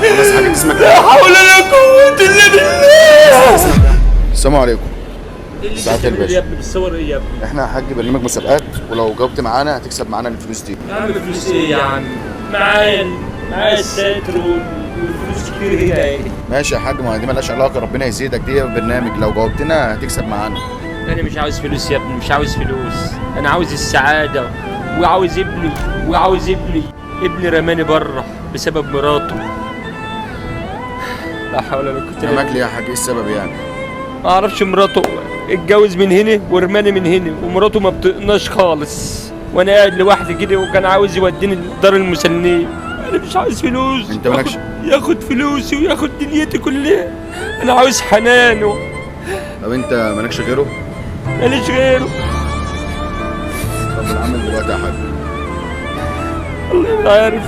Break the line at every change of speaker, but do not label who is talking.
خلاص يا حاج اسمك
لا حول ولا قوة الا بالله.
السلام عليكم.
اللي
ساعة
بتعمل
الباشا.
يا ابني بالصور ايه يا ابني؟
احنا يا حاج برنامج مسابقات، ولو جاوبت معانا هتكسب معانا الفلوس دي.
يا عم فلوس ايه يا عم؟ معايا الستر والفلوس كتير هنا ايه؟
ماشي يا حاج، ما دي مالهاش علاقه، ربنا يزيدك، دي برنامج لو جاوبتنا هتكسب معانا.
انا مش عاوز فلوس يا ابني، مش عاوز فلوس، انا عاوز السعادة وعاوز ابني. ابني رماني بره بسبب مراته. لا حول ولا قوة الا
رماك
بالله.
ليه يا حاج؟ ايه السبب يعني؟
ما اعرفش، مراته اتجوز من هنا ورماني من هنا، ومراته ما بتقناش خالص، وانا قاعد لوحدي كده، وكان عاوز يوديني دار المسنين. انا مش عاوز فلوس.
انت مالكش.
ياخد فلوسي وياخد دنيتي كلها. انا عاوز حنانه.
طب انت مالكش غيره؟
ماليش غيره.
طب العمل دلوقتي يا حاج.
والله ما عارف.